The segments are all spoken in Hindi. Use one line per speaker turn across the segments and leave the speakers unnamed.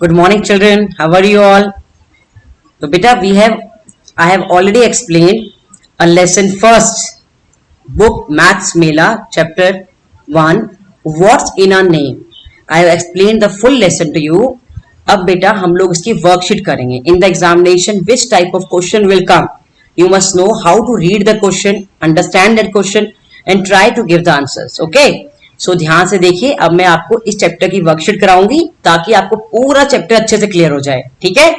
Good morning, children. How are you all? So, beta, I have already explained a lesson first, book Maths Mela, chapter 1, What's in a name. I have explained the full lesson to you. अब बेटा हम लोग इसकी वर्कशीट करेंगे. In the examination, which type of question will come? You must know how to read the question, understand that question, and try to give the answers. Okay? सो ध्यान से देखिए. अब मैं आपको इस चैप्टर की वर्कशीट कराऊंगी ताकि आपको पूरा चैप्टर अच्छे से क्लियर हो जाए. ठीक है?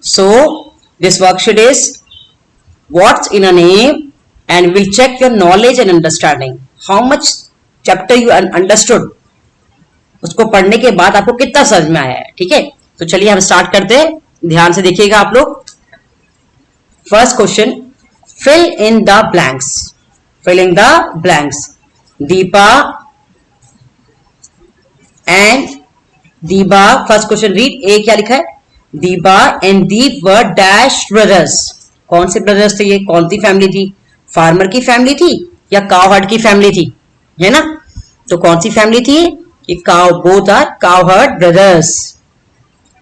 So this worksheet is what's in a name and will check your knowledge and understanding. How much chapter you understood. उसको पढ़ने के बाद आपको कितना समझ में आया है. ठीक है? तो चलिए हम स्टार्ट करते हैं. ध्यान से देखिएगा आप लोग. First question, fill in the blanks. Fill in the blanks. Deepa and Deepa, first question read. A क्या लिखा है? Deepa and Deep were dash brothers. कौन से ब्रदर्स थे ये? कौन सी फैमिली थी? फार्मर की फैमिली थी या काउहर्ड की फैमिली थी? है ना? तो कौन सी फैमिली थी ये? Cow, both are cowherd brothers.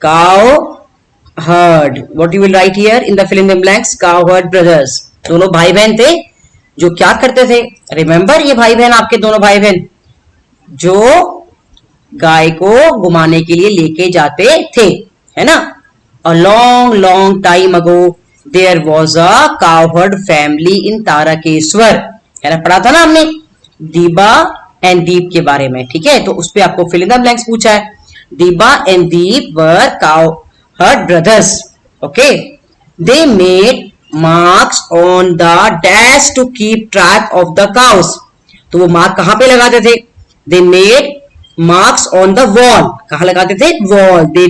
Cowherd. What you will write here in the fill in the blanks? Cowherd brothers. दोनों भाई बहन थे जो क्या करते थे? रिमेंबर, ये भाई बहन आपके दोनों भाई बहन जो गाय को घुमाने के लिए लेके जाते थे, है ना? A long long time ago there was a cowherd family in Tarakeswar. है ना? पढ़ा था ना हमने दीबा एंड दीप के बारे में. ठीक है? तो उस पर आपको फिल इन द ब्लैंक्स पूछा है. दीबा and Deep were cowherd brothers. Okay. They made marks on the dash to keep track of the cows. तो वो मार्क कहां पे लगाते थे? They made marks on the wall. कहां लगाते थे? Wall. They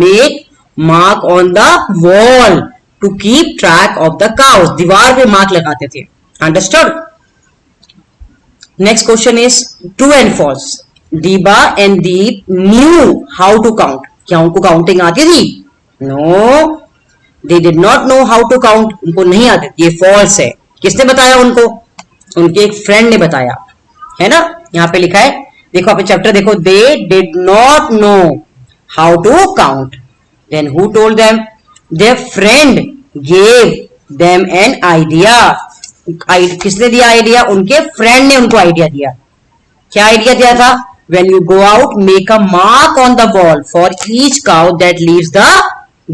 made mark on the wall to keep track of the cows. दीवार पे मार्क लगाते थे. Understood? Next question is true and false. Deepa and Deep knew how to count. क्या उनको काउंटिंग आती थी? No. They did not know how to count. उनको नहीं आती. ये फॉल्स है. किसने बताया उनको? उनके एक फ्रेंड ने बताया. है ना? यहाँ पे लिखा है, देखो आप चैप्टर देखो. They did not know how to count. Then who told them? Their friend gave them an idea. किसने दिया आइडिया? उनके फ्रेंड ने उनको आइडिया दिया. क्या आइडिया दिया था? When you go out, make a mark on the wall for each cow that leaves the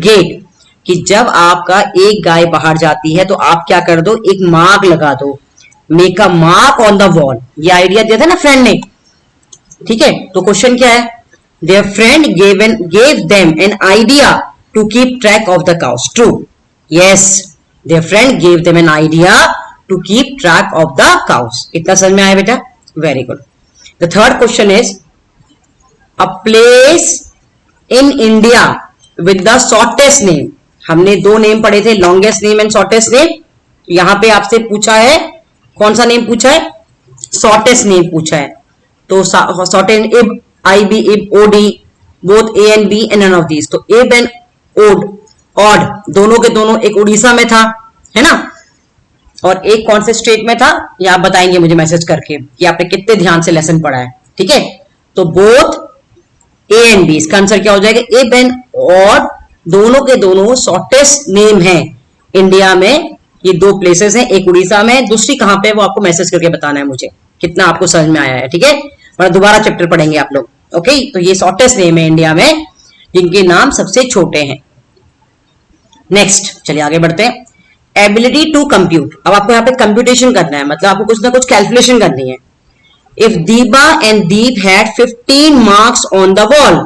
gate. कि जब आपका एक गाय बाहर जाती है तो आप क्या कर दो? एक मार्क लगा दो. Make a mark on the wall. ये आइडिया दिया था ना फ्रेंड ने. ठीक है? तो क्वेश्चन क्या है? Their friend gave them an idea to keep track of the cows. True. Yes, their friend gave them an idea to keep track of the cows. इतना समझ में आया बेटा? Very good. The third question is a place in India with the shortest name. हमने दो नेम पढ़े थे, longest name and shortest name. यहां पे आपसे पूछा है कौन सा नेम पूछा है? शॉर्टेस्ट नेम पूछा है. तो shortest Ib, I B, Ib, Od, both A and B and none of these. तो इब एंड ओड, ऑड, दोनों के दोनों. एक उड़ीसा में था, है ना? और एक कौन से स्टेट में था? ये आप बताएंगे मुझे मैसेज करके कि आपने कितने ध्यान से लेसन पढ़ा है. ठीक है? तो बोथ ए एंड बी, इसका आंसर क्या हो जाएगा? इब एंड ऑड, दोनों के दोनों शॉर्टेस्ट नेम है इंडिया में. ये दो प्लेसेस हैं, एक उड़ीसा में, दूसरी कहां पे, वो आपको मैसेज करके बताना है मुझे कितना आपको समझ में आया है. ठीक है? और दोबारा चैप्टर पढ़ेंगे आप लोग. ओके? तो ये शॉर्टेस्ट नेम है इंडिया में जिनके नाम सबसे छोटे हैं. नेक्स्ट चलिए आगे बढ़ते हैं. Ability to compute. अब आपको यहाँ पे कंप्यूटेशन करना है, मतलब आपको कुछ ना कुछ कैलकुलेशन करनी है. If Deepa and Deep had 15 marks on the wall.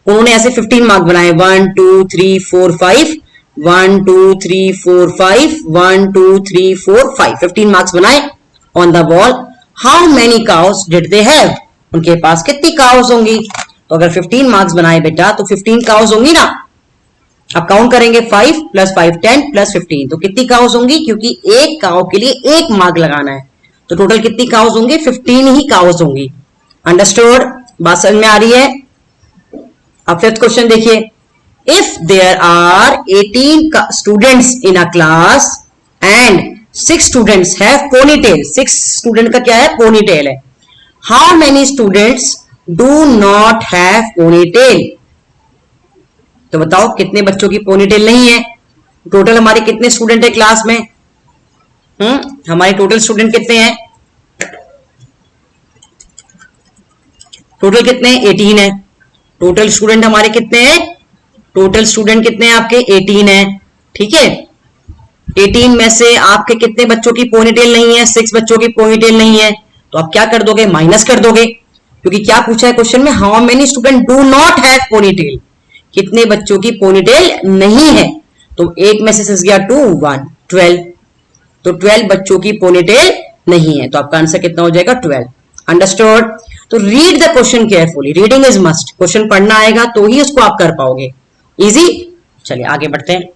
उन्होंने ऐसे 15 मार्क बनाए. 1 2 3 4 5, 1 2 3 4 5, 1 2 3 4 5, 15 मार्क्स बनाए on the wall. How many cows did they have? उनके पास कितनी काउस होंगी? तो अगर 15 मार्क्स बनाए बेटा तो 15 काउस होंगी ना. अब काउंट करेंगे. 5 + 5 10 + 15. तो कितनी काउस होंगी? क्योंकि एक काउ के लिए एक मार्क लगाना है, तो टोटल कितनी काउस होंगी? 15 ही काउस होंगी. अंडरस्टूड? बात समझ में आ रही है? अब फिफ्थ क्वेश्चन देखिए. If there are 18 students in a class and 6 students have ponytail. 6 student का क्या है? पोनीटेल है. How many students do not have ponytail? तो बताओ कितने बच्चों की पोनीटेल नहीं है? टोटल हमारे कितने स्टूडेंट है क्लास में? हमारे टोटल स्टूडेंट कितने हैं? टोटल कितने हैं? 18 है। टोटल स्टूडेंट हमारे कितने हैं? टोटल स्टूडेंट कितने हैं आपके? 18 है। ठीक है, 18 में से आपके कितने बच्चों की पोनीटेल नहीं है? 6 बच्चों की पोनीटेल नहीं है। तो आप क्या कर दोगे? माइनस कर दोगे, क्योंकि क्या पूछा है क्वेश्चन में? How many student do not have ponytail? कितने बच्चों की पोनीटेल नहीं है? तो एक में से 6 गया 2 1 12, तो 12 बच्चों की पोनीटेल नहीं है। तो आपका आंसर कितना हो जाएगा? 12। अंडरस्टूड? तो read the question carefully, reading is must. Question पढ़ना आएगा तो ही उसको आप कर पाओगे। इजी? चलिए आगे बढ़ते हैं।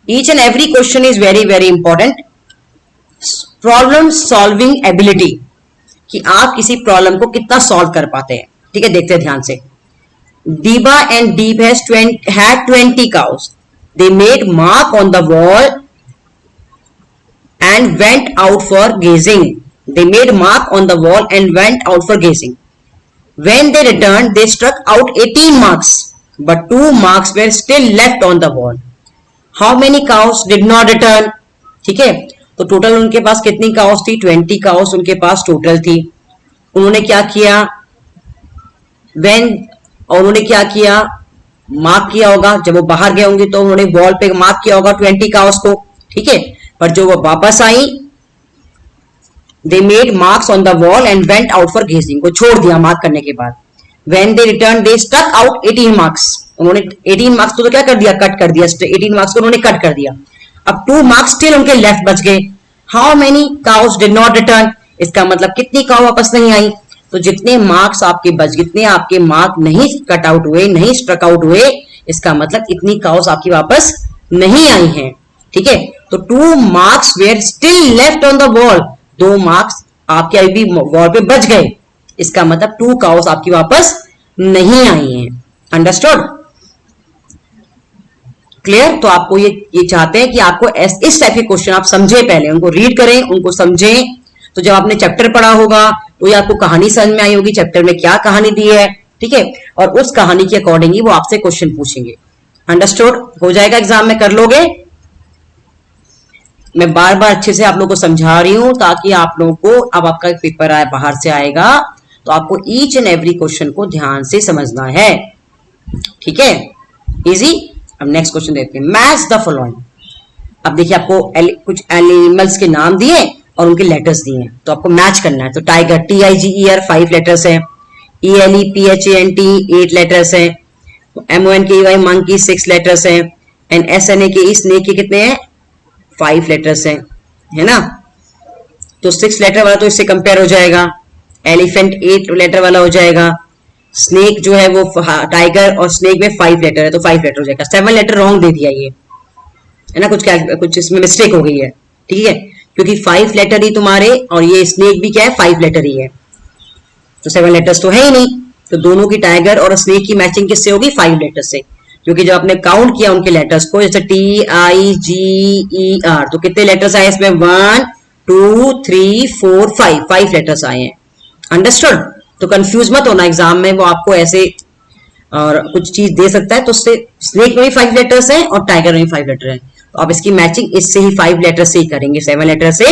Each and every question is very very important. Problem solving ability, कि आप किसी प्रॉब्लम को कितना सॉल्व कर पाते हैं। ठीक है, देखते हैं ध्यान से। Diba and Deep had 20 cows. They made mark on the wall and went out for gazing. They made mark on the wall and went out for gazing. When they returned, they struck out 18 marks, but 2 marks were still left on the wall. How many cows did not return? ठीक है, तो टोटल उनके पास कितनी काउस थी? 20 काउस उनके पास टोटल थी। उन्होंने क्या किया? और उन्होंने क्या किया? मार्क किया होगा। जब वो बाहर गए होंगे तो उन्होंने वॉल पे मार्क किया होगा 20 काउस को। ठीक है, पर जो वो वापस आई, they made marks on the wall and went out for gazing, को छोड़ दिया मार्क करने के बाद। When they return they stuck out 18 marks. उन्होंने 18 मार्क्स को तो क्या कर दिया? कट कर दिया। 18 मार्क्स को उन्होंने कट कर दिया। अब 2 मार्क्स स्टिल उनके लेफ्ट बच गए। How many cows did not return? इसका मतलब कितनी काउ वापस नहीं आई? तो जितने मार्क्स आपके बच, जितने आपके मार्क नहीं कट आउट हुए, नहीं स्ट्रक आउट हुए, इसका मतलब इतनी काउस आपकी वापस नहीं आई हैं। ठीक है, तो 2 marks were still left on the wall, 2 marks आपके अभी वॉल पे बच गए। इसका मतलब 2 काउस आपकी वापस नहीं आई हैं। अंडरस्टूड? क्लियर? तो आपको ये चाहते हैं कि आपको इस टाइप के क्वेश्चन आप समझे, पहले उनको रीड करें, उनको समझें। तो जब आपने चैप्टर पढ़ा होगा तो ये आपको कहानी समझ में आई होगी, चैप्टर में क्या कहानी दी है। ठीक है, और उस कहानी के अकॉर्डिंग ही वो आपसे क्वेश्चन पूछेंगे। अंडरस्टूड? हो जाएगा एग्जाम में, कर लोगे? मैं बार बार अच्छे से आप लोगों को समझा रही हूं ताकि आप लोगों को, अब आपका पेपर आए बाहर से आएगा तो आपको ईच एंड एवरी क्वेश्चन को ध्यान से समझना है। ठीक है, इजी? अब नेक्स्ट क्वेश्चन देखते हैं। Match the following. अब देखिए, आपको कुछ एनिमल्स के नाम दिए और उनके लेटर्स दिए हैं, तो आपको मैच करना है। तो टाइगर, TIGER 5 लेटर्स है। ELEPHANT 8 लेटर्स है। MONKEY मंकी 6 लेटर्स है। एंड SNAKE स्नेक के कितने हैं? 5 लेटर्स है ना? तो 6 लेटर वाला तो इससे कंपेयर हो जाएगा। एलिफेंट 8 लेटर वाला हो जाएगा। स्नेक जो है वो टाइगर और स्नेक में 5 लेटर है तो 5 लेटर हो जाएगा। 7 लेटर रॉन्ग दे दिया ये, है ना? कुछ इसमें मिस्टेक हो गई है। ठीक है, क्योंकि 5 लेटर ही तुम्हारे, और ये स्नेक भी क्या है? 5 लेटर ही है, तो 7 लेटर्स तो है ही नहीं। तो दोनों की, टाइगर और स्नेक की मैचिंग किससे होगी? 5 लेटर से। क्योंकि जब आपने काउंट किया उनके लेटर्स को, जैसे TIGER, तो कितने लेटर्स आए इसमें? 1 2 3 4 5 लेटर्स आए हैं। अंडरस्टूड? तो कंफ्यूज मत होना एग्जाम में, वो आपको ऐसे और कुछ चीज दे सकता है। तो उससे स्नेक में भी 5 लेटर्स हैं और टाइगर में भी 5 लेटर है, तो आप इसकी मैचिंग इससे ही 5 लेटर से ही करेंगे, 7 लेटर से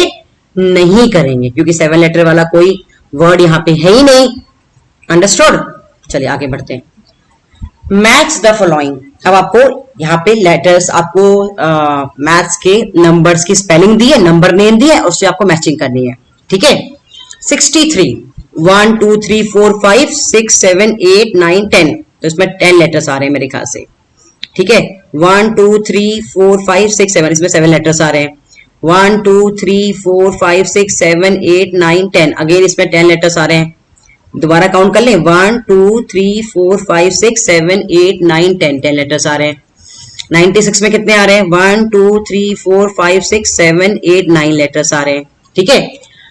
नहीं करेंगे, क्योंकि 7 लेटर वाला कोई वर्ड यहाँ पे है ही नहीं। अंडरस्टूड? चलिए आगे बढ़ते हैं। Match the following. अब आपको यहाँ पे लेटर्स, आपको मैथ्स के नंबर्स की स्पेलिंग दी है, नंबर नेम दी है, उससे आपको मैचिंग करनी है। ठीक है, 63 1 2 3 4 5 6 7 8 9 10, तो इसमें 10 लेटर्स आ रहे हैं मेरे ख्याल से। ठीक है, 1 2 3 4 5 6 7, इसमें 7 लेटर्स आ रहे हैं। 1 2 3 4 5 6 7 8 9 10, अगेन इसमें 10 लेटर्स आ रहे हैं। दोबारा काउंट कर लें, 1 2 3 4 5 6 7 8 9 10, 10 लेटर्स आ रहे हैं। 96 में कितने आ रहे हैं? 1 2 3 4 5 6 7 8 9 लेटर्स आ रहे हैं। ठीक है,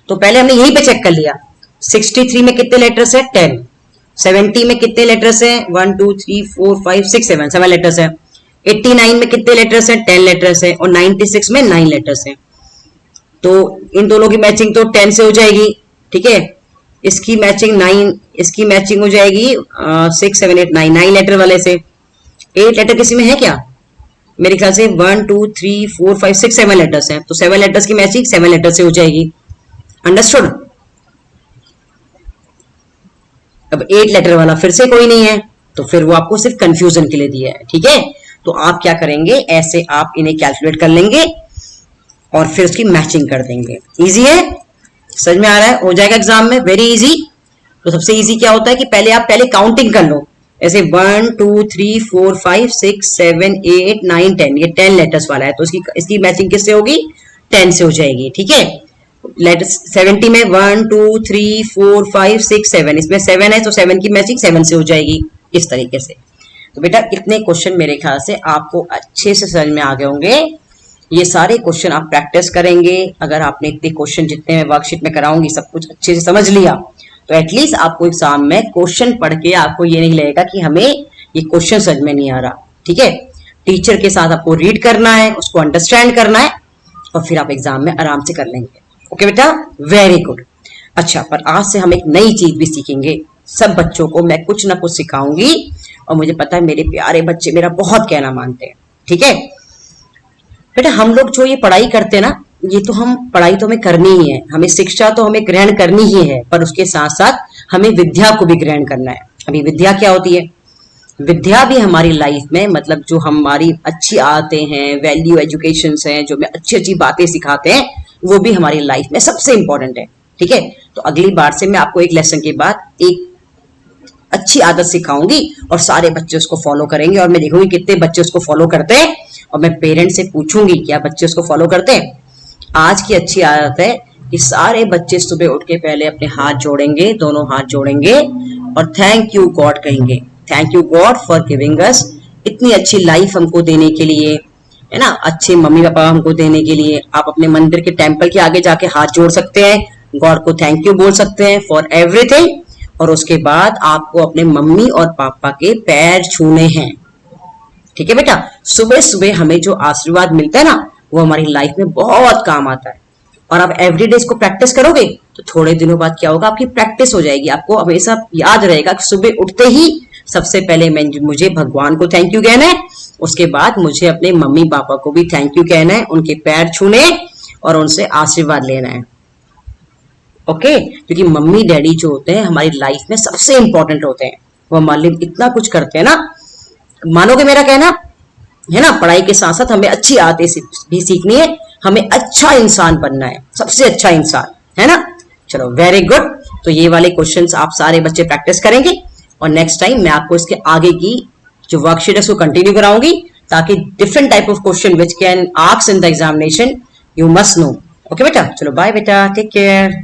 तो पहले हमने यहीं पे चेक कर लिया। 63 में कितने लेटर्स है? 10। 70 में कितने लेटर्स है? 1 2 3 4 5 6 7, 7 लेटर्स है। 89 में कितने लेटर्स है? 10 लेटर्स है। और 96 में 9 लेटर्स है। तो इन दोनों की मैचिंग तो 10 से हो जाएगी। ठीक है, इसकी मैचिंग 9, इसकी मैचिंग हो जाएगी 6 7 8 9 लेटर वाले से। 8 लेटर किसी में है क्या? मेरे ख्याल से 1 2 3 4 5 6 7 लेटर्स हैं, तो 7 लेटर्स की मैचिंग 7 लेटर से हो जाएगी। अंडरस्टूड? अब 8 लेटर वाला फिर से कोई नहीं है, तो फिर वो आपको सिर्फ कंफ्यूजन के लिए दिया है। ठीक है, तो आप क्या करेंगे, ऐसे आप इन्हें कैलकुलेट कर लेंगे और फिर उसकी मैचिंग कर देंगे। इजी है, समझ में आ रहा है? हो जाएगा एग्जाम में, वेरी इजी। तो सबसे इजी क्या होता है कि पहले आप काउंटिंग कर लो, ऐसे 1 2 3 4 5 6 7 8 9 10, ये 10 लेटर्स वाला है, तो इसकी मैचिंग किससे होगी? 10 से हो जाएगी। ठीक है, लेटर्स 70 में 1 2 3 4 5 6 7, इसमें 7 है तो 7 की मैचिंग 7 से हो जाएगी, इस तरीके से। तो बेटा इतने क्वेश्चन मेरे ख्याल से आपको अच्छे से समझ में आ गए होंगे। ये सारे क्वेश्चन आप प्रैक्टिस करेंगे। अगर आपने इतने क्वेश्चन जितने मैं वर्कशीट में कराऊंगी सब कुछ अच्छे से समझ लिया, तो एटलीस्ट आपको एग्जाम में क्वेश्चन पढ़ के आपको ये नहीं लगेगा कि हमें ये क्वेश्चन समझ में नहीं आ रहा। ठीक है, टीचर के साथ आपको रीड करना है, उसको अंडरस्टैंड करना है, और फिर आप एग्जाम में आराम से कर लेंगे। ओके बेटा, वेरी गुड। अच्छा, पर आज से हम एक नई चीज भी सीखेंगे। सब बच्चों को मैं कुछ ना कुछ सिखाऊंगी, और मुझे पता है मेरे प्यारे बच्चे मेरा बहुत कहना मानते हैं। ठीक है बेटा, हम लोग जो ये पढ़ाई करते हैं ना, ये तो हम पढ़ाई तो हमें करनी ही है, हमें शिक्षा तो हमें ग्रहण करनी ही है, पर उसके साथ साथ हमें विद्या को भी ग्रहण करना है। अभी विद्या क्या होती है? विद्या भी हमारी लाइफ में, मतलब जो हमारी अच्छी आदतें हैं, वैल्यू एजुकेशन हैं, जो हमें अच्छी अच्छी बातें सिखाते हैं, वो भी हमारी लाइफ में सबसे इंपॉर्टेंट है। ठीक है, तो अगली बार से मैं आपको एक लेसन के बाद एक अच्छी आदत सिखाऊंगी और सारे बच्चे उसको फॉलो करेंगे, और मैं देखूंगी कितने बच्चे उसको फॉलो करते हैं, और मैं पेरेंट्स से पूछूंगी क्या बच्चे उसको फॉलो करते हैं। आज की अच्छी आदत है कि सारे बच्चे सुबह उठ के पहले अपने हाथ जोड़ेंगे, दोनों हाथ जोड़ेंगे और थैंक यू गॉड कहेंगे। Thank you God for giving us, इतनी अच्छी लाइफ हमको देने के लिए, है ना, अच्छे मम्मी पापा हमको देने के लिए। आप अपने मंदिर के टेम्पल के आगे जाके हाथ जोड़ सकते हैं, गॉड को थैंक यू बोल सकते हैं फॉर एवरीथिंग, और उसके बाद आपको अपने मम्मी और पापा के पैर छूने हैं। ठीक है बेटा, सुबह सुबह हमें जो आशीर्वाद मिलता है ना, वो हमारी लाइफ में बहुत काम आता है। और आप एवरीडे इसको प्रैक्टिस करोगे तो थोड़े दिनों बाद क्या होगा, आपकी प्रैक्टिस हो जाएगी। आपको हमेशा याद रहेगा कि सुबह उठते ही सबसे पहले मुझे भगवान को थैंक यू कहना है, उसके बाद मुझे अपने मम्मी पापा को भी थैंक यू कहना है, उनके पैर छूने और उनसे आशीर्वाद लेना है। ओके, क्योंकि मम्मी डैडी जो होते हैं हमारी लाइफ में सबसे इंपॉर्टेंट होते हैं, वो हमारे लिए इतना कुछ करते हैं ना। मानोगे मेरा कहना, है ना? पढ़ाई के साथ साथ हमें अच्छी आदतें भी सीखनी है, हमें अच्छा इंसान बनना है, सबसे अच्छा इंसान, है ना? चलो वेरी गुड। तो ये वाले क्वेश्चंस आप सारे बच्चे प्रैक्टिस करेंगे, और नेक्स्ट टाइम मैं आपको इसके आगे की जो वर्कशीट है उसको कंटिन्यू कराऊंगी, ताकि different type of question which can ask in the examination you must know. Okay बेटा, चलो बाय बेटा, टेक केयर।